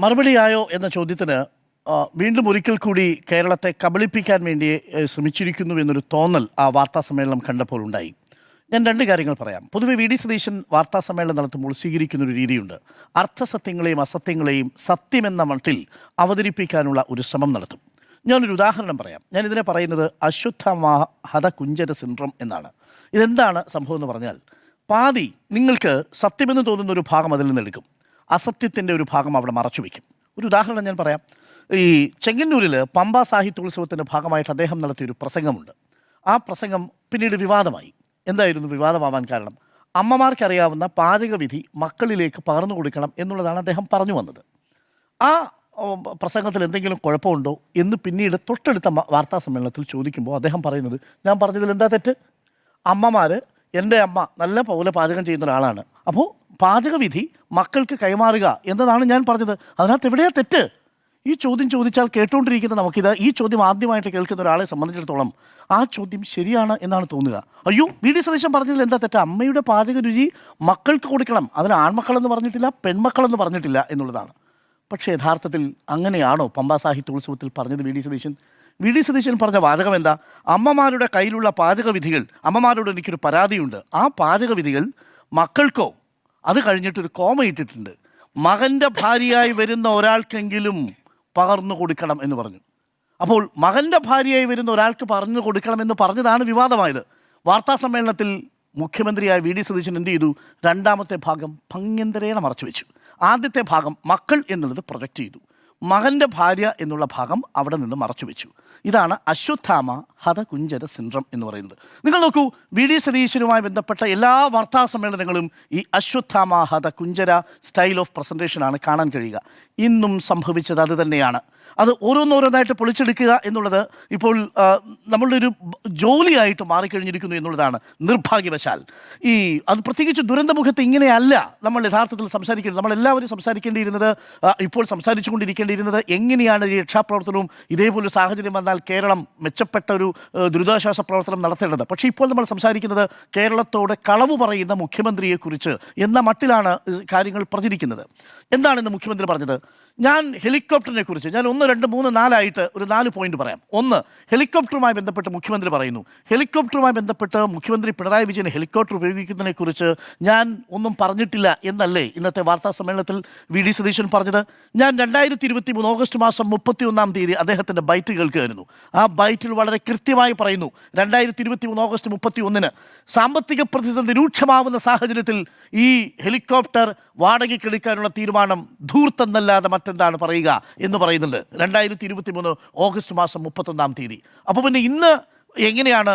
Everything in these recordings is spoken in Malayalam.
മറുപടിയായോ എന്ന ചോദ്യത്തിന് വീണ്ടും ഒരിക്കൽ കൂടി കേരളത്തെ കബളിപ്പിക്കാൻ വേണ്ടി ശ്രമിച്ചിരിക്കുന്നു എന്നൊരു തോന്നൽ ആ വാർത്താ സമ്മേളനം കണ്ടപ്പോൾ ഉണ്ടായി. ഞാൻ രണ്ട് കാര്യങ്ങൾ പറയാം. പൊതുവെ വി ഡി സതീശൻ വാർത്താ സമ്മേളനം നടത്തുമ്പോൾ സ്വീകരിക്കുന്നൊരു രീതിയുണ്ട്. അർത്ഥസത്യങ്ങളെയും അസത്യങ്ങളെയും സത്യമെന്ന മട്ടിൽ അവതരിപ്പിക്കാനുള്ള ഒരു ശ്രമം നടത്തും. ഞാനൊരു ഉദാഹരണം പറയാം. ഞാനിതിനെ പറയുന്നത് അശ്വത്ഥമാഹത കുഞ്ചര സിൻഡ്രം എന്നാണ്. ഇതെന്താണ് സംഭവം എന്ന് പറഞ്ഞാൽ, പാതി നിങ്ങൾക്ക് സത്യമെന്ന് തോന്നുന്ന ഒരു ഭാഗം അതിൽ നിന്നെടുക്കും, അസത്യത്തിൻ്റെ ഒരു ഭാഗം അവിടെ മറച്ചു വയ്ക്കും. ഒരു ഉദാഹരണം ഞാൻ പറയാം. ഈ ചെങ്ങന്നൂരിൽ പമ്പ സാഹിത്യോത്സവത്തിൻ്റെ ഭാഗമായിട്ട് അദ്ദേഹം നടത്തിയൊരു പ്രസംഗമുണ്ട്. ആ പ്രസംഗം പിന്നീട് വിവാദമായി. എന്തായിരുന്നു വിവാദമാവാൻ കാരണം? അമ്മമാർക്കറിയാവുന്ന പാചകവിധി മക്കളിലേക്ക് പകർന്നു കൊടുക്കണം എന്നുള്ളതാണ് അദ്ദേഹം പറഞ്ഞു വന്നത്. ആ പ്രസംഗത്തിൽ എന്തെങ്കിലും കുഴപ്പമുണ്ടോ എന്ന് പിന്നീട് തൊട്ടടുത്ത വാർത്താ സമ്മേളനത്തിൽ ചോദിക്കുമ്പോൾ അദ്ദേഹം പറയുന്നത്, ഞാൻ പറഞ്ഞതിൽ എന്താ തെറ്റ്? അമ്മമാർ, എൻ്റെ അമ്മ നല്ല പോലെ പാചകം ചെയ്യുന്ന ഒരാളാണ്, അപ്പോൾ പാചകവിധി മക്കൾക്ക് കൈമാറുക എന്നതാണ് ഞാൻ പറഞ്ഞത്. അതിനകത്ത് എവിടെയാ തെറ്റ്? ഈ ചോദ്യം ചോദിച്ചാൽ കേട്ടുകൊണ്ടിരിക്കുന്ന നമുക്കിത്, ഈ ചോദ്യം ആദ്യമായിട്ട് കേൾക്കുന്ന ഒരാളെ സംബന്ധിച്ചിടത്തോളം ആ ചോദ്യം ശരിയാണ് എന്നാണ് തോന്നുക. അയ്യോ, വി ഡി സതീശൻ പറഞ്ഞതിൽ എന്താ തെറ്റ്? അമ്മയുടെ പാചക രുചി മക്കൾക്ക് കൊടുക്കണം, അതിന് ആൺമക്കളെന്ന് പറഞ്ഞിട്ടില്ല, പെൺമക്കളെന്ന് പറഞ്ഞിട്ടില്ല എന്നുള്ളതാണ്. പക്ഷേ യഥാർത്ഥത്തിൽ അങ്ങനെയാണോ പമ്പ സാഹിത്യോത്സവത്തിൽ പറഞ്ഞത് V D Satheesan? V D Satheesan പറഞ്ഞ വാചകം എന്താ? അമ്മമാരുടെ കയ്യിലുള്ള പാചകവിധികൾ, അമ്മമാരോട് എനിക്കൊരു പരാതിയുണ്ട്, ആ പാചകവിധികൾ മക്കൾക്കോ, അത് കഴിഞ്ഞിട്ടൊരു കോമ ഇട്ടിട്ടുണ്ട്, മകൻ്റെ ഭാര്യയായി വരുന്ന ഒരാൾക്കെങ്കിലും പകർന്നു കൊടുക്കണം എന്ന് പറഞ്ഞു. അപ്പോൾ മകൻ്റെ ഭാര്യയായി വരുന്ന ഒരാൾക്ക് പറഞ്ഞു കൊടുക്കണമെന്ന് പറഞ്ഞതാണ് വിവാദമായത്. വാർത്താ സമ്മേളനത്തിൽ മുഖ്യമന്ത്രിയായ വി ഡി സതീശൻ എന്ത് ചെയ്തു? രണ്ടാമത്തെ ഭാഗം ഭംഗ്യന്തരേണ മറച്ചു വെച്ചു. ആദ്യത്തെ ഭാഗം മക്കൾ എന്നുള്ളത് പ്രൊജക്റ്റ് ചെയ്തു, മകൻ്റെ ഭാര്യ എന്നുള്ള ഭാഗം അവിടെ നിന്ന് മറച്ചു വെച്ചു. ഇതാണ് അശ്വത്ഥാമ ഹത കുഞ്ചര സിൻഡ്രം എന്ന് പറയുന്നത്. നിങ്ങൾ നോക്കൂ, വി ഡി സതീശനുമായി ബന്ധപ്പെട്ട എല്ലാ വാർത്താ സമ്മേളനങ്ങളും ഈ അശ്വത്ഥാമ ഹത കുഞ്ചര സ്റ്റൈൽ ഓഫ് പ്രസൻറ്റേഷനാണ് കാണാൻ കഴിയുക. ഇന്നും സംഭവിച്ചത് അത് തന്നെയാണ്. അത് ഓരോന്നോരോന്നായിട്ട് പൊളിച്ചെടുക്കുക എന്നുള്ളത് ഇപ്പോൾ നമ്മളുടെ ഒരു ജോലിയായിട്ട് മാറിക്കഴിഞ്ഞിരിക്കുന്നു എന്നുള്ളതാണ് നിർഭാഗ്യവശാൽ. അത് പ്രത്യേകിച്ച് ദുരന്തമുഖത്ത് ഇങ്ങനെയല്ല നമ്മൾ യഥാർത്ഥത്തിൽ സംസാരിക്കേണ്ടത്. നമ്മളെല്ലാവരും സംസാരിക്കേണ്ടിയിരുന്നത്, ഇപ്പോൾ സംസാരിച്ചു കൊണ്ടിരിക്കേണ്ടിയിരുന്നത് എങ്ങനെയാണ് ഈ രക്ഷാപ്രവർത്തനവും ഇതേപോലൊരു സാഹചര്യം വന്നാൽ കേരളം മെച്ചപ്പെട്ട ഒരു ദുരിതാശ്വാസ പ്രവർത്തനം നടത്തേണ്ടത്. പക്ഷേ ഇപ്പോൾ നമ്മൾ സംസാരിക്കുന്നത് കേരളത്തോട് കളവ് പറയുന്ന മുഖ്യമന്ത്രിയെക്കുറിച്ച് എന്ന മട്ടിലാണ് കാര്യങ്ങൾ പ്രചരിക്കുന്നത്. എന്താണ് ഇന്ന് മുഖ്യമന്ത്രി പറഞ്ഞത്? ഞാൻ ഹെലികോപ്റ്ററിനെ കുറിച്ച് ഞാൻ 1, 2, 3, 4 ഒരു 4 പോയിന്റ് പറയാം. ഒന്ന്, ഹെലികോപ്റ്ററുമായി ബന്ധപ്പെട്ട് മുഖ്യമന്ത്രി പറയുന്നു, ഹെലികോപ്റ്ററുമായി ബന്ധപ്പെട്ട് മുഖ്യമന്ത്രി പിണറായി വിജയൻ ഹെലികോപ്റ്റർ ഉപയോഗിക്കുന്നതിനെ കുറിച്ച് ഞാൻ ഒന്നും പറഞ്ഞിട്ടില്ല എന്നല്ലേ ഇന്നത്തെ വാർത്താ സമ്മേളനത്തിൽ വി ഡി സതീശൻ പറഞ്ഞത്? ഞാൻ 2023 ഓഗസ്റ്റ് മാസം 31-ാം തീയതി അദ്ദേഹത്തിൻ്റെ ബൈറ്റ് കേൾക്കുകയായിരുന്നു. ആ ബൈറ്റിൽ വളരെ കൃത്യമായി പറയുന്നു, 2023 ഓഗസ്റ്റ് 31-ന് സാമ്പത്തിക പ്രതിസന്ധി രൂക്ഷമാവുന്ന സാഹചര്യത്തിൽ ഈ ഹെലികോപ്റ്റർ വാടകയ്ക്കെടുക്കാനുള്ള തീരുമാനം ധൂർത്തെന്നല്ലാതെ മറ്റെന്താണ് പറയുക എന്ന് പറയുന്നുണ്ട്. 2023 ഓഗസ്റ്റ് മാസം 31-ാം തീയതി. അപ്പോൾ പിന്നെ ഇന്ന് എങ്ങനെയാണ്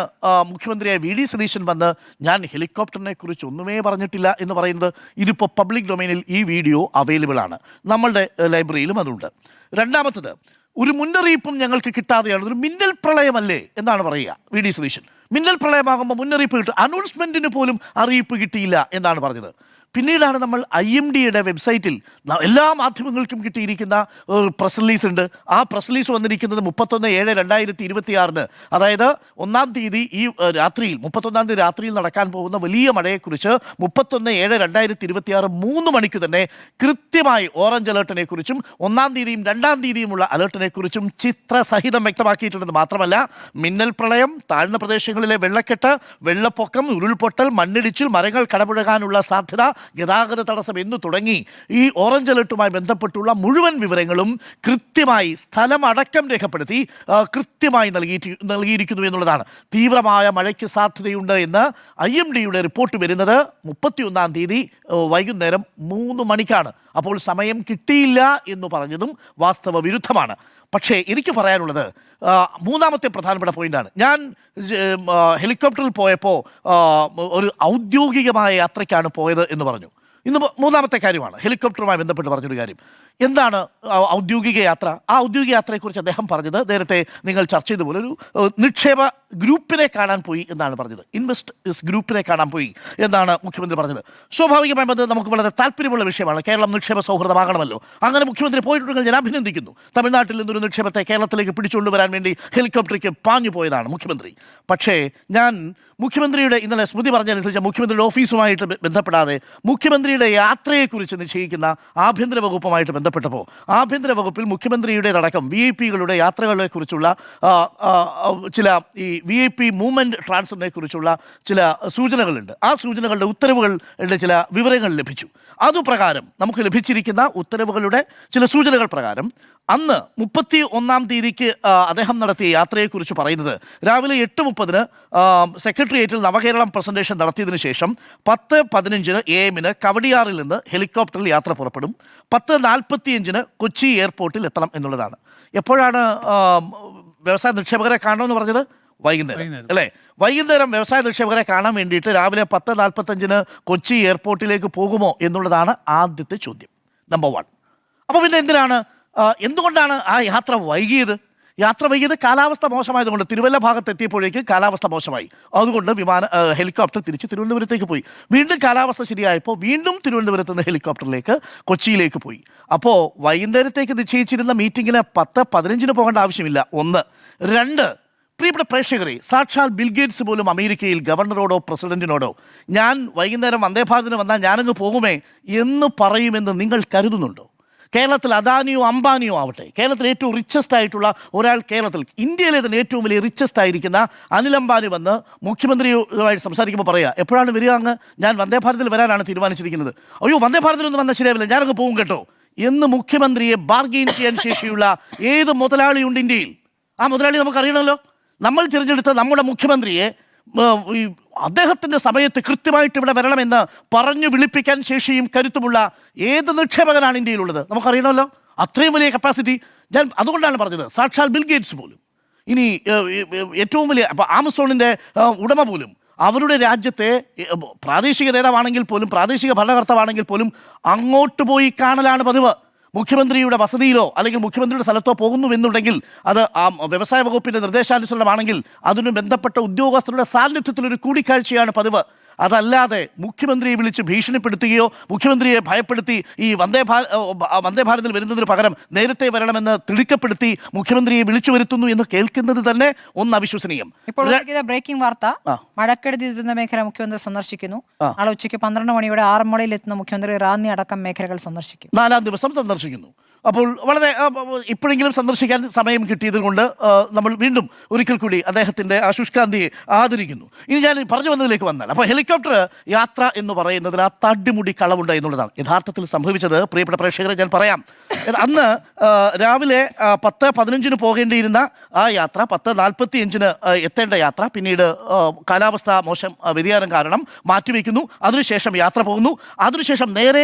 മുഖ്യമന്ത്രിയായ വി ഡി സതീശൻ വന്ന് ഞാൻ ഹെലികോപ്റ്ററിനെ കുറിച്ച് ഒന്നുമേ പറഞ്ഞിട്ടില്ല എന്ന് പറയുന്നത്? ഇതിപ്പോൾ പബ്ലിക് ഡൊമൈനിൽ ഈ വീഡിയോ അവൈലബിൾ ആണ്, നമ്മളുടെ ലൈബ്രറിയിലും അതുണ്ട്. രണ്ടാമത്തത്, ഒരു മുന്നറിയിപ്പും ഞങ്ങൾക്ക് കിട്ടാതെയാണ്, ഒരു മിന്നൽ പ്രളയമല്ലേ എന്നാണ് പറയുക വി ഡി സതീശൻ. മിന്നൽ പ്രളയമാകുമ്പോൾ മുന്നറിയിപ്പ് കിട്ടും, അനൗൺസ്മെൻറ്റിന് പോലും അറിയിപ്പ് കിട്ടിയില്ല എന്നാണ് പറഞ്ഞത്. പിന്നീടാണ് നമ്മൾ IMDയുടെ വെബ്സൈറ്റിൽ എല്ലാ മാധ്യമങ്ങൾക്കും കിട്ടിയിരിക്കുന്ന പ്രസ് റിലീസ് ഉണ്ട്. ആ പ്രസ് റിലീസ് വന്നിരിക്കുന്നത് 31/7/2026, അതായത് 1-ാം തീയതി ഈ രാത്രിയിൽ, 31-ാം തീയതി രാത്രിയിൽ നടക്കാൻ പോകുന്ന വലിയ മഴയെക്കുറിച്ച് 31/7/2026 3 മണിക്ക് തന്നെ കൃത്യമായി ഓറഞ്ച് അലേർട്ടിനെ കുറിച്ചും 1-ാം തീയതിയും 2-ാം തീയതിയുമുള്ള അലേർട്ടിനെ കുറിച്ചും ചിത്രസഹിതം വ്യക്തമാക്കിയിട്ടുണ്ടെന്ന് മാത്രമല്ല, മിന്നൽ പ്രളയം, താഴ്ന്ന പ്രദേശങ്ങളിലെ വെള്ളക്കെട്ട്, വെള്ളപ്പൊക്കം, ഉരുൾപൊട്ടൽ, മണ്ണിടിച്ചിൽ, മരങ്ങൾ കടപുഴകാനുള്ള സാധ്യത, ഗതാഗത തടസ്സം എന്നു തുടങ്ങി ഈ ഓറഞ്ച് അലർട്ടുമായി ബന്ധപ്പെട്ടുള്ള മുഴുവൻ വിവരങ്ങളും കൃത്യമായി സ്ഥലമടക്കം രേഖപ്പെടുത്തി കൃത്യമായി നൽകിയിരിക്കുന്നു എന്നുള്ളതാണ്. തീവ്രമായ മഴയ്ക്ക് സാധ്യതയുണ്ട് എന്ന് IMDയുടെ റിപ്പോർട്ട് വരുന്നത് 31-ാം തീയതി വൈകുന്നേരം 3 മണിക്കാണ്. അപ്പോൾ സമയം കിട്ടിയില്ല എന്ന് പറഞ്ഞതും വാസ്തവ വിരുദ്ധമാണ്. പക്ഷേ എനിക്ക് പറയാനുള്ളത് മൂന്നാമത്തെ പ്രധാനപ്പെട്ട പോയിന്റാണ്. ഞാൻ ഹെലികോപ്റ്ററിൽ പോയപ്പോൾ ഒരു ഔദ്യോഗികമായ യാത്രയ്ക്കാണ് പോയത് എന്ന് പറഞ്ഞു. ഇന്ന് മൂന്നാമത്തെ കാര്യമാണ് ഹെലികോപ്റ്ററുമായി ബന്ധപ്പെട്ട് പറഞ്ഞൊരു കാര്യം. എന്താണ് ഔദ്യോഗിക യാത്ര? ആ ഔദ്യോഗിക യാത്രയെക്കുറിച്ച് അദ്ദേഹം പറഞ്ഞത്, നേരത്തെ നിങ്ങൾ ചർച്ച ചെയ്തപോലെ ഒരു നിക്ഷേപ ഗ്രൂപ്പിനെ കാണാൻ പോയി എന്നാണ് പറഞ്ഞത്. ഇൻവെസ്റ്റ് ഗ്രൂപ്പിനെ കാണാൻ പോയി എന്നാണ് മുഖ്യമന്ത്രി പറഞ്ഞത്. സ്വാഭാവികമായും അത് നമുക്ക് വളരെ താല്പര്യമുള്ള വിഷയമാണ്. കേരളം നിക്ഷേപ സൗഹൃദമാകണമല്ലോ. അങ്ങനെ മുഖ്യമന്ത്രി പോയിട്ടുണ്ടെങ്കിൽ ഞാൻ അഭിനന്ദിക്കുന്നു. തമിഴ്നാട്ടിൽ നിന്നൊരു നിക്ഷേപത്തെ കേരളത്തിലേക്ക് പിടിച്ചുകൊണ്ടുവരാൻ വേണ്ടി ഹെലികോപ്റ്ററിലേക്ക് പാഞ്ഞു പോയതാണ് മുഖ്യമന്ത്രി. പക്ഷേ ഞാൻ മുഖ്യമന്ത്രിയുടെ ഇന്നലെ സ്മൃതി പറഞ്ഞതനുസരിച്ച് മുഖ്യമന്ത്രിയുടെ ഓഫീസുമായിട്ട് ബന്ധപ്പെടാതെ മുഖ്യമന്ത്രിയുടെ മുഖ്യമന്ത്രിയുടെ യാത്രയെക്കുറിച്ച് നിശ്ചയിക്കുന്ന ആഭ്യന്തര വകുപ്പുമായിട്ട് ബന്ധപ്പെട്ടപ്പോൾ ആഭ്യന്തര വകുപ്പിൽ മുഖ്യമന്ത്രിയുടേതടക്കം VIP-കളുടെ യാത്രകളെക്കുറിച്ചുള്ള ചില ഈ VIP മൂവ്മെൻറ്റ് ട്രാൻസ്ഫറിനെ കുറിച്ചുള്ള ചില സൂചനകളുണ്ട്. ആ സൂചനകളുടെ ഉത്തരവുകളുടെ ചില വിവരങ്ങൾ ലഭിച്ചു. അതുപ്രകാരം നമുക്ക് ലഭിച്ചിരിക്കുന്ന ഉത്തരവുകളുടെ ചില സൂചനകൾ പ്രകാരം അന്ന് 31-ാം തീയതിക്ക് അദ്ദേഹം നടത്തിയ യാത്രയെക്കുറിച്ച് പറയുന്നത് രാവിലെ 8:30 സെക്രട്ടേറിയറ്റിൽ നവകേരളം പ്രസൻറ്റേഷൻ നടത്തിയതിനു ശേഷം 10:15 AM കവടിയാറിൽ നിന്ന് ഹെലികോപ്റ്ററിൽ യാത്ര പുറപ്പെടും. 10:45 കൊച്ചി എയർപോർട്ടിൽ എത്തണം എന്നുള്ളതാണ്. എപ്പോഴാണ് വ്യവസായ നിക്ഷേപകരെ കാണണമെന്ന് പറഞ്ഞത്? വൈകുന്നേരം അല്ലേ? വൈകുന്നേരം വ്യവസായ നിക്ഷേപകരെ കാണാൻ വേണ്ടിയിട്ട് രാവിലെ 10:45 കൊച്ചി എയർപോർട്ടിലേക്ക് പോകുമോ എന്നുള്ളതാണ് ആദ്യത്തെ ചോദ്യം, നമ്പർ 1. അപ്പോൾ പിന്നെ എന്തുകൊണ്ടാണ് ആ യാത്ര വൈകിയത്? കാലാവസ്ഥ മോശമായതുകൊണ്ട്. തിരുവല്ല ഭാഗത്ത് എത്തിയപ്പോഴേക്ക് കാലാവസ്ഥ മോശമായി. അതുകൊണ്ട് ഹെലികോപ്റ്റർ തിരിച്ച് തിരുവനന്തപുരത്തേക്ക് പോയി. വീണ്ടും കാലാവസ്ഥ ശരിയായപ്പോൾ വീണ്ടും തിരുവനന്തപുരത്ത് നിന്ന് ഹെലികോപ്റ്ററിലേക്ക് കൊച്ചിയിലേക്ക് പോയി. അപ്പോൾ വൈകുന്നേരത്തേക്ക് നിശ്ചയിച്ചിരുന്ന മീറ്റിങ്ങിന് 10:15 പോകേണ്ട ആവശ്യമില്ല. 1. 2, പ്രിയപ്പെട്ട പ്രേക്ഷകരെ, സാക്ഷാൽ ബിൽഗേറ്റ്സ് പോലും അമേരിക്കയിൽ ഗവർണറോടോ പ്രസിഡന്റിനോടോ ഞാൻ വൈകുന്നേരം വന്ദേഭാരതിന് വന്നാൽ ഞാനങ്ങ് പോകുമേ എന്ന് പറയുമെന്ന് നിങ്ങൾ കരുതുന്നുണ്ടോ? കേരളത്തിൽ അദാനിയോ അംബാനിയോ ആവട്ടെ, കേരളത്തിൽ ഏറ്റവും റിച്ചസ്റ്റ് ആയിട്ടുള്ള ഒരാൾ, ഇന്ത്യയിലെ തന്നെ ഏറ്റവും വലിയ റിച്ചസ്റ്റ് ആയിരിക്കുന്ന അനിൽ അംബാനി വന്ന് മുഖ്യമന്ത്രിയുമായിട്ട് സംസാരിക്കുമ്പോൾ പറയുക, എപ്പോഴാണ് വരിക? ഞാൻ വന്ദേഭാരതിൽ വരാനാണ് തീരുമാനിച്ചിരിക്കുന്നത്. അയ്യോ, വന്ദേഭാരതിലൊന്നും വന്നാൽ ശരിയാവില്ല, ഞാനങ്ങ് പോകും കേട്ടോ എന്ന് മുഖ്യമന്ത്രിയെ ബാർഗെയിൻ ചെയ്യാൻ ശേഷിയുള്ള ഏത് മുതലാളിയുണ്ട് ഇന്ത്യയിൽ? ആ മുതലാളി നമുക്കറിയണമല്ലോ. നമ്മൾ തിരഞ്ഞെടുത്ത നമ്മുടെ മുഖ്യമന്ത്രിയെ അദ്ദേഹത്തിൻ്റെ സമയത്ത് കൃത്യമായിട്ട് ഇവിടെ വരണമെന്ന് പറഞ്ഞു വിളിപ്പിക്കാൻ ശേഷിയും കരുത്തുമുള്ള ഏത് നിക്ഷേപകനാണ് ഇന്ത്യയിലുള്ളത്? നമുക്കറിയണമല്ലോ. അത്രയും വലിയ കപ്പാസിറ്റി. ഞാൻ അതുകൊണ്ടാണ് പറഞ്ഞത്, സാക്ഷാൽ ബിൽഗേറ്റ്സ് പോലും, ഇനി ഏറ്റവും വലിയ ആമസോണിൻ്റെ ഉടമ പോലും അവരുടെ രാജ്യത്തെ പ്രാദേശിക നേതാവാണെങ്കിൽ പോലും, പ്രാദേശിക ഭരണകർത്താവാണെങ്കിൽ പോലും അങ്ങോട്ട് പോയി കാണലാണ് പതിവ്. മുഖ്യമന്ത്രിയുടെ വസതിയിലോ അല്ലെങ്കിൽ മുഖ്യമന്ത്രിയുടെ സ്ഥലത്തോ പോകുന്നുവെന്നുണ്ടെങ്കിൽ അത് ആ വ്യവസായ വകുപ്പിൻ്റെ നിർദ്ദേശാനുസരണമാണെങ്കിൽ അതിന് ബന്ധപ്പെട്ട ഉദ്യോഗസ്ഥരുടെ സാന്നിധ്യത്തിലൊരു കൂടിക്കാഴ്ചയാണ് പതിവ്. അതല്ലാതെ മുഖ്യമന്ത്രിയെ വിളിച്ച് ഭീഷണിപ്പെടുത്തുകയോ മുഖ്യമന്ത്രിയെ ഭയപ്പെടുത്തി ഈ വന്ദേഭാരതിൽ വരുന്നതിന് പകരം നേരത്തെ വരണമെന്ന് തിടുക്കപ്പെടുത്തി മുഖ്യമന്ത്രിയെ വിളിച്ചു വരുത്തുന്നു എന്ന് കേൾക്കുന്നത് തന്നെ അവിശ്വസനീയം. ഇപ്പോൾ ബ്രേക്കിംഗ് വാർത്ത. മഴക്കെടുതി ദുരന്ത മേഖല മുഖ്യമന്ത്രി സന്ദർശിക്കുന്നു. നാളെ ഉച്ചയ്ക്ക് 12 മണിയോടെ ആറന്മുളയിൽ എത്തുന്ന മുഖ്യമന്ത്രി റാന്നി അടക്കം മേഖലകൾ സന്ദർശിക്കും. 4-ാം ദിവസം സന്ദർശിക്കുന്നു. അപ്പോൾ വളരെ ഇപ്പോഴെങ്കിലും സന്ദർശിക്കാൻ സമയം കിട്ടിയത് കൊണ്ട് നമ്മൾ വീണ്ടും ഒരിക്കൽ കൂടി അദ്ദേഹത്തിൻ്റെ ആ ശുഷ്കാന്തിയെ ആദരിക്കുന്നു. ഇനി ഞാൻ പറഞ്ഞു വന്നതിലേക്ക് വന്നാൽ, അപ്പോൾ ഹെലികോപ്റ്റർ യാത്ര എന്ന് പറയുന്നതിൽ ആ തടിമുടി കളവുണ്ട് എന്നുള്ളതാണ് യഥാർത്ഥത്തിൽ സംഭവിച്ചത്. പ്രിയപ്പെട്ട പ്രേക്ഷകരെ, ഞാൻ പറയാം. അന്ന് രാവിലെ 10:15 പോകേണ്ടിയിരുന്ന ആ യാത്ര 10:45 എത്തേണ്ട യാത്ര പിന്നീട് കാലാവസ്ഥ മോശം വ്യതിയാനം കാരണം മാറ്റിവെക്കുന്നു. അതിനുശേഷം യാത്ര പോകുന്നു. അതിനുശേഷം നേരെ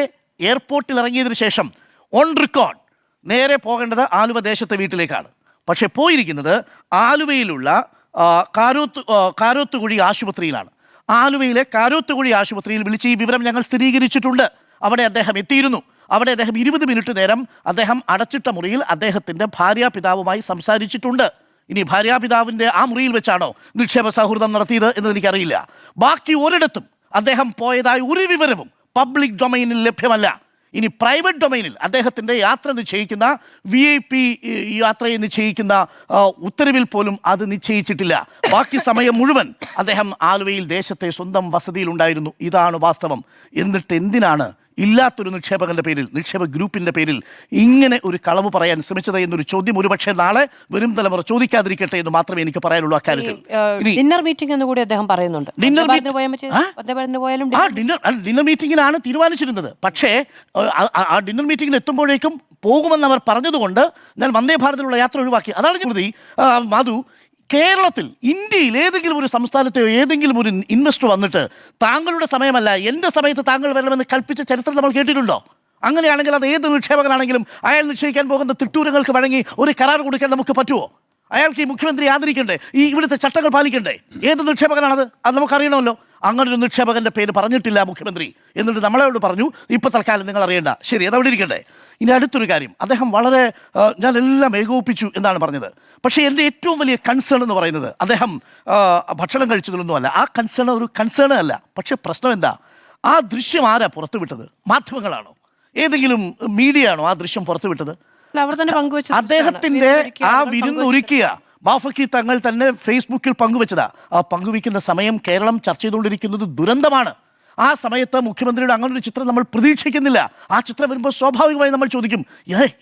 എയർപോർട്ടിൽ ഇറങ്ങിയതിനു ശേഷം ഓൺ റെക്കോർഡ് നേരെ പോകേണ്ടത് ആലുവ ദേശത്തെ വീട്ടിലേക്കാണ്. പക്ഷെ പോയിരിക്കുന്നത് ആലുവയിലുള്ള കാരോത്തുകുഴി ആശുപത്രിയിലാണ്. ആലുവയിലെ കാരോത്തുകുഴി ആശുപത്രിയിൽ വിളിച്ച് ഈ വിവരം ഞങ്ങൾ സ്ഥിരീകരിച്ചിട്ടുണ്ട്. അവിടെ അദ്ദേഹം എത്തിയിരുന്നു. അവിടെ അദ്ദേഹം 20 മിനിറ്റ് നേരം അദ്ദേഹം അടച്ചിട്ട മുറിയിൽ അദ്ദേഹത്തിൻ്റെ ഭാര്യാപിതാവുമായി സംസാരിച്ചിട്ടുണ്ട്. ഇനി ഭാര്യാപിതാവിൻ്റെ ആ മുറിയിൽ വെച്ചാണോ നിക്ഷേപ സൗഹൃദം നടത്തിയത് എന്ന് എനിക്കറിയില്ല. ബാക്കി ഒരിടത്തും അദ്ദേഹം പോയതായി ഒരു വിവരവും പബ്ലിക് ഡൊമൈനിൽ ലഭ്യമല്ല. ഇനി പ്രൈവറ്റ് ഡൊമൈനിൽ അദ്ദേഹത്തിൻ്റെ യാത്ര നിശ്ചയിക്കുന്ന VIP യാത്രയെ നിശ്ചയിക്കുന്ന ഉത്തരവിൽ പോലും അത് നിശ്ചയിച്ചിട്ടില്ല. ബാക്കി സമയം മുഴുവൻ അദ്ദേഹം ആലുവയിൽ ദേശത്തെ സ്വന്തം വസതിയിലുണ്ടായിരുന്നു. ഇതാണ് വാസ്തവം. എന്നിട്ട് എന്തിനാണ് ഇല്ലാത്തൊരു നിക്ഷേപകന്റെ പേരിൽ, നിക്ഷേപ ഗ്രൂപ്പിന്റെ പേരിൽ ഇങ്ങനെ ഒരു കളവ് പറയാൻ ശ്രമിച്ചത് എന്നൊരു ചോദ്യം ഒരുപക്ഷെ നാളെ വരും തലമുറ ചോദിക്കാതിരിക്കട്ടെ എന്ന് മാത്രമേ എനിക്ക് പറയാനുള്ളൂ. അക്കാര്യത്തിൽ ഡിന്നർ മീറ്റിംഗ് എന്ന് കൂടി അദ്ദേഹം പറയുന്നുണ്ട്. ഡിന്നർ മീറ്റിംഗിലാണ് തീരുമാനിച്ചിരുന്നത്. പക്ഷേ ആ ഡിന്നർ മീറ്റിംഗിൽ എത്തുമ്പോഴേക്കും പോകുമെന്ന് അവർ പറഞ്ഞതുകൊണ്ട് ഞാൻ വന്ദേഭാരതിലുള്ള യാത്ര ഒഴിവാക്കി. അതാണ് ഞാൻ മാധു, കേരളത്തിൽ, ഇന്ത്യയിൽ ഏതെങ്കിലും ഒരു സംസ്ഥാനത്തെയോ ഏതെങ്കിലും ഒരു ഇൻവെസ്റ്റർ വന്നിട്ട് താങ്കളുടെ സമയമല്ല എൻ്റെ സമയത്ത് താങ്കൾ വരണമെന്ന് കൽപ്പിച്ച ചരിത്രം നമ്മൾ കേട്ടിട്ടുണ്ടോ? അങ്ങനെയാണെങ്കിൽ അത് ഏത് നിക്ഷേപകനാണെങ്കിലും അയാൾ നിശ്ചയിക്കാൻ പോകുന്ന തിട്ടൂരങ്ങൾക്ക് വഴങ്ങി ഒരു കരാർ കൊടുക്കാൻ നമുക്ക് പറ്റുമോ? അയാൾക്ക് ഈ മുഖ്യമന്ത്രി ആദരിക്കണ്ടേ? ഈ ഇവിടുത്തെ ചട്ടങ്ങൾ പാലിക്കണ്ടേ? ഏത് നിക്ഷേപകനാണത്? അത് നമുക്കറിയണമല്ലോ. അങ്ങനൊരു നിക്ഷേപകൻ്റെ പേര് പറഞ്ഞിട്ടില്ല മുഖ്യമന്ത്രി. എന്നിട്ട് നമ്മളോട് പറഞ്ഞു ഇപ്പോൾ തൽക്കാലം നിങ്ങൾ അറിയേണ്ട. ശരി, അതവിടെ ഇരിക്കട്ടെ. ഇനി അടുത്തൊരു കാര്യം, അദ്ദേഹം വളരെ ഞാനെല്ലാം ഏകോപിപ്പിച്ചു എന്നാണ് പറഞ്ഞത്. പക്ഷേ എൻ്റെ ഏറ്റവും വലിയ കൺസേൺ എന്ന് പറയുന്നത് അദ്ദേഹം ഭക്ഷണം കഴിച്ചതിലൊന്നുമല്ല. ആ കൺസേൺ ഒരു കൺസേൺ അല്ല. പക്ഷേ പ്രശ്നം എന്താ? ആ ദൃശ്യം ആരാ പുറത്തുവിട്ടത്? മാധ്യമങ്ങളാണോ? ഏതെങ്കിലും മീഡിയ ആണോ ആ ദൃശ്യം പുറത്തുവിട്ടത്? അദ്ദേഹത്തിന്റെ ആ വിരുന്നൊരുക്കിയ ബാഫക്കി തങ്ങൾ തന്നെ ഫേസ്ബുക്കിൽ പങ്കുവെച്ചതാ. ആ പങ്കുവെക്കുന്ന സമയം കേരളം ചർച്ച ചെയ്തുകൊണ്ടിരിക്കുന്നത് ദുരന്തമാണ്. ആ സമയത്ത് മുഖ്യമന്ത്രിയുടെ അങ്ങനെ ഒരു ചിത്രം നമ്മൾ പ്രതീക്ഷിക്കുന്നില്ല. ആ ചിത്രം വരുമ്പോൾ സ്വാഭാവികമായി നമ്മൾ ചോദിക്കും,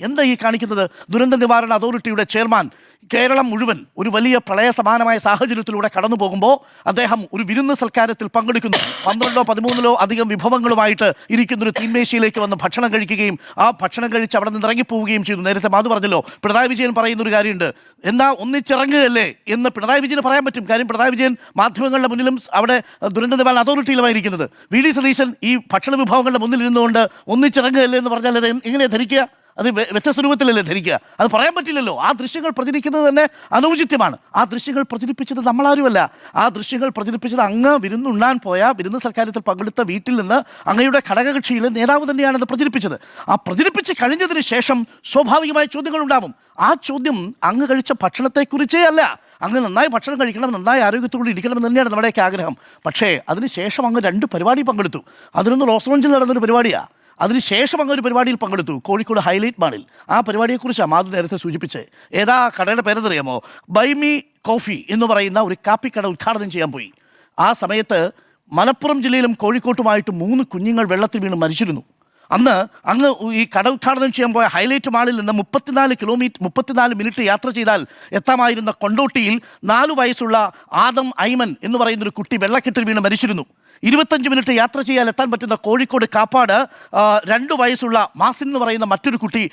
എന്താ ഈ കാണിക്കുന്നത്? ദുരന്ത നിവാരണ അതോറിറ്റിയുടെ ചെയർമാൻ കേരളം മുഴുവൻ ഒരു വലിയ പ്രളയ സമാനമായ സാഹചര്യത്തിലൂടെ കടന്നു പോകുമ്പോൾ അദ്ദേഹം ഒരു വിരുന്ന് സൽക്കാരത്തിൽ പങ്കെടുക്കുന്നു. 12 13 അധികം വിഭവങ്ങളുമായിട്ട് ഇരിക്കുന്നൊരു തീന്മേശയിലേക്ക് വന്ന് ഭക്ഷണം കഴിക്കുകയും ആ ഭക്ഷണം കഴിച്ച് അവിടെ നിന്ന് ഇറങ്ങിപ്പോവുകയും ചെയ്തു. നേരത്തെ മാധു പറഞ്ഞല്ലോ, പിണറായി വിജയൻ പറയുന്ന ഒരു കാര്യമുണ്ട്, എന്നാ ഒന്നിച്ചിറങ്ങുകയല്ലേ എന്ന് പിണറായി വിജയന് പറയാൻ പറ്റും. കാര്യം പിണറായി വിജയൻ മാധ്യമങ്ങളുടെ മുന്നിലും അവിടെ ദുരന്ത നിവാരണ അതോറിറ്റിയിലുമായിരിക്കുന്നത്. വി ഡി സതീശൻ ഈ ഭക്ഷണ വിഭവങ്ങളുടെ മുന്നിൽ ഇരുന്നുകൊണ്ട് ഒന്നിച്ചിറങ്ങുകയല്ലേ എന്ന് പറഞ്ഞാൽ അത് എങ്ങനെയാണ് ധരിക്കുക? അത് വ്യത്യസ്ത രൂപത്തിലല്ലേ ധരിക്കുക? അത് പറയാൻ പറ്റില്ലല്ലോ. ആ ദൃശ്യങ്ങൾ പ്രചരിക്കുന്നത് തന്നെ അനൗചിത്യമാണ്. ആ ദൃശ്യങ്ങൾ പ്രചരിപ്പിച്ചത് നമ്മളാരുമല്ല. ആ ദൃശ്യങ്ങൾ പ്രചരിപ്പിച്ചത് അങ്ങ് വിരുന്നുണ്ണാൻ പോയ, വിരുന്ന് സൽക്കാരത്തിൽ പങ്കെടുത്ത വീട്ടിൽ നിന്ന് അങ്ങയുടെ ഘടകകക്ഷിയിലെ നേതാവ് തന്നെയാണ് അത് പ്രചരിപ്പിച്ചത്. ആ പ്രചരിപ്പിച്ച് കഴിഞ്ഞതിന് ശേഷം സ്വാഭാവികമായ ചോദ്യങ്ങളുണ്ടാവും. ആ ചോദ്യം അങ്ങ് കഴിച്ച ഭക്ഷണത്തെക്കുറിച്ചേ അല്ല. അങ്ങ് നന്നായി ഭക്ഷണം കഴിക്കണം, നന്നായി ആരോഗ്യത്തോടെ ഇരിക്കണം എന്ന് തന്നെയാണ് നമ്മുടെയൊക്കെ ആഗ്രഹം. പക്ഷേ അതിനുശേഷം അങ്ങ് 2 പരിപാടി പങ്കെടുത്തു. അതിലൊന്ന് ലോസ് ഏഞ്ചൽസിൽ നടന്നൊരു പരിപാടിയാണ്. അതിനുശേഷം അങ്ങ് ഒരു പരിപാടിയിൽ പങ്കെടുത്തു, കോഴിക്കോട് ഹൈലൈറ്റ് മാളിൽ. ആ പരിപാടിയെക്കുറിച്ചാണ് മാധു നേരത്തെ സൂചിപ്പിച്ചത്. ഏതാ കടയുടെ പേരെന്നറിയാമോ? ബൈമി കോഫി എന്ന് പറയുന്ന ഒരു കാപ്പിക്കട ഉദ്ഘാടനം ചെയ്യാൻ പോയി. ആ സമയത്ത് മലപ്പുറം ജില്ലയിലും കോഴിക്കോട്ടുമായിട്ട് 3 കുഞ്ഞുങ്ങൾ വെള്ളത്തിൽ വീണ് മരിച്ചിരുന്നു. അങ്ങ് ഈ കട ഉദ്ഘാടനം ചെയ്യാൻ പോയ ഹൈലൈറ്റ് മാളിൽ നിന്ന് 34 മിനിറ്റ് യാത്ര ചെയ്താൽ എത്താമായിരുന്ന കൊണ്ടോട്ടിയിൽ 4 വയസ്സുള്ള ആദം ഐമൻ എന്ന് പറയുന്നൊരു കുട്ടി വെള്ളക്കെട്ടിൽ വീണ് മരിച്ചിരുന്നു. 25 മിനിറ്റ് യാത്ര ചെയ്യാൻ എത്താൻ പറ്റുന്ന കോഴിക്കോട് കാപ്പാട് 2 വയസ്സുള്ള മാസിൻ എന്ന് പറയുന്ന മറ്റൊരു കുട്ടി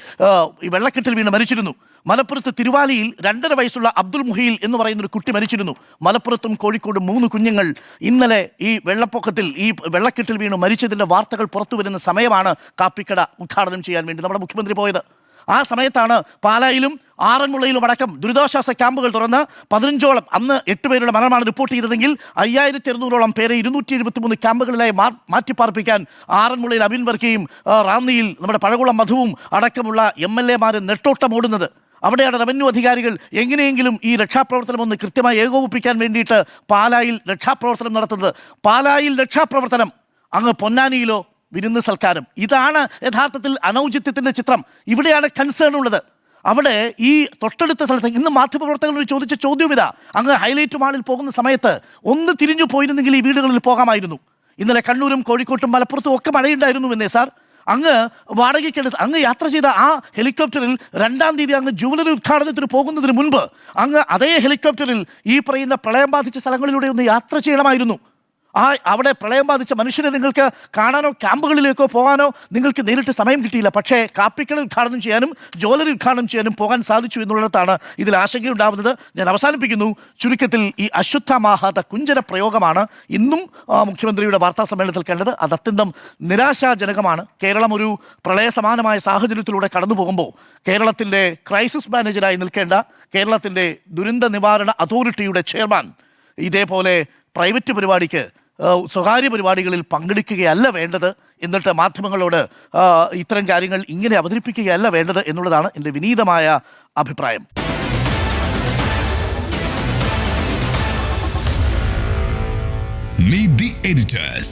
ഈ വെള്ളക്കെട്ടിൽ വീണ് മരിച്ചിരുന്നു. മലപ്പുറത്ത് തിരുവാലിയിൽ 2.5 വയസ്സുള്ള അബ്ദുൽ മുഹീൽ എന്ന് പറയുന്നൊരു കുട്ടി മരിച്ചിരുന്നു. മലപ്പുറത്തും കോഴിക്കോട് 3 കുഞ്ഞുങ്ങൾ ഇന്നലെ ഈ വെള്ളപ്പൊക്കത്തിൽ ഈ വെള്ളക്കെട്ടിൽ വീണ് മരിച്ചതിൻ്റെ വാർത്തകൾ പുറത്തു വരുന്ന സമയമാണ് കാപ്പിക്കട ഉദ്ഘാടനം ചെയ്യാൻ വേണ്ടി നമ്മുടെ മുഖ്യമന്ത്രി പോയത്. ആ സമയത്താണ് പാലായിലും ആറന്മുളയിലും അടക്കം ദുരിതാശ്വാസ ക്യാമ്പുകൾ തുറന്ന് 15ഓളം, അന്ന് 8 പേരുടെ മരണമാണ് റിപ്പോർട്ട് ചെയ്തതെങ്കിൽ 5200ഓളം പേരെ 273 ക്യാമ്പുകളിലായി മാറ്റിപ്പാർപ്പിക്കാൻ ആറന്മുളയിൽ അബിൻ വർക്കിയും റാന്നിയിൽ നമ്മുടെ പഴകുളം മധുവും അടക്കമുള്ള MLA-മാർ നെട്ടോട്ടമോടുന്നത്. അവിടെയാണ് റവന്യൂ അധികാരികൾ എങ്ങനെയെങ്കിലും ഈ രക്ഷാപ്രവർത്തനം ഒന്ന് കൃത്യമായി ഏകോപിപ്പിക്കാൻ വേണ്ടിയിട്ട് പാലായിൽ രക്ഷാപ്രവർത്തനം നടത്തുന്നത്. പാലായിൽ രക്ഷാപ്രവർത്തനം, അങ്ങ് പൊന്നാനിയിലോ വിരുന്ന് സൽക്കാരം. ഇതാണ് യഥാർത്ഥത്തിൽ അനൗചിത്യത്തിൻ്റെ ചിത്രം. ഇവിടെയാണ് കൺസേൺ ഉള്ളത്. അവിടെ ഈ തൊട്ടടുത്ത സ്ഥലത്ത് ഇന്ന് മാധ്യമപ്രവർത്തകരോട് ചോദിച്ച ചോദ്യം ഇതാ, അങ്ങ് ഹൈലൈറ്റ് മാളിൽ പോകുന്ന സമയത്ത് ഒന്ന് തിരിഞ്ഞു പോയിരുന്നെങ്കിൽ ഈ വീടുകളിൽ പോകാമായിരുന്നു. ഇന്നലെ കണ്ണൂരും കോഴിക്കോട്ടും മലപ്പുറത്തും ഒക്കെ മഴയുണ്ടായിരുന്നു എന്നേ സാർ. അങ്ങ് വാടകയ്ക്കെടുത്ത് അങ്ങ് യാത്ര ചെയ്ത ആ ഹെലികോപ്റ്ററിൽ 2-ാം തീയതി അങ്ങ് ജുവലറി ഉദ്ഘാടനത്തിന് പോകുന്നതിന് മുൻപ് അങ്ങ് അതേ ഹെലികോപ്റ്ററിൽ ഈ പറയുന്ന പ്രളയം ബാധിച്ച സ്ഥലങ്ങളിലൂടെ ഒന്ന് യാത്ര ചെയ്യണമായിരുന്നു. അവിടെ പ്രളയം ബാധിച്ച മനുഷ്യരെ നിങ്ങൾക്ക് കാണാനോ ക്യാമ്പുകളിലേക്കോ പോകാനോ നിങ്ങൾക്ക് നേരിട്ട് സമയം കിട്ടിയില്ല. പക്ഷേ കാപ്പിക്കട ഉദ്ഘാടനം ചെയ്യാനും ജ്വല്ലറി ഉദ്ഘാടനം ചെയ്യാനും പോകാൻ സാധിച്ചു എന്നുള്ളിടത്താണ് ഇതിൽ ആശങ്കയുണ്ടാവുന്നത്. ഞാൻ അവസാനിപ്പിക്കുന്നു. ചുരുക്കത്തിൽ ഈ അശ്വത്ഥമാഹാത കുഞ്ചര പ്രയോഗമാണ് ഇന്നും മുഖ്യമന്ത്രിയുടെ വാർത്താ സമ്മേളനത്തിൽ കണ്ടത്. അത് അത്യന്തം നിരാശാജനകമാണ്. കേരളം ഒരു പ്രളയ സമാനമായ സാഹചര്യത്തിലൂടെ കടന്നു പോകുമ്പോൾ കേരളത്തിൻ്റെ ക്രൈസിസ് മാനേജരായി നിൽക്കേണ്ട കേരളത്തിൻ്റെ ദുരന്ത നിവാരണ അതോറിറ്റിയുടെ ചെയർമാൻ ഇതേപോലെ പ്രൈവറ്റ് പരിപാടിക്ക്, സ്വകാര്യ പരിപാടികളിൽ പങ്കെടുക്കുകയല്ല വേണ്ടത്, എന്നിട്ട് മാധ്യമങ്ങളോട് ഇത്തരം കാര്യങ്ങൾ ഇങ്ങനെ അവതരിപ്പിക്കുകയല്ല വേണ്ടത് എന്നുള്ളതാണ് എൻ്റെ വിനീതമായ അഭിപ്രായം. Meet the editors.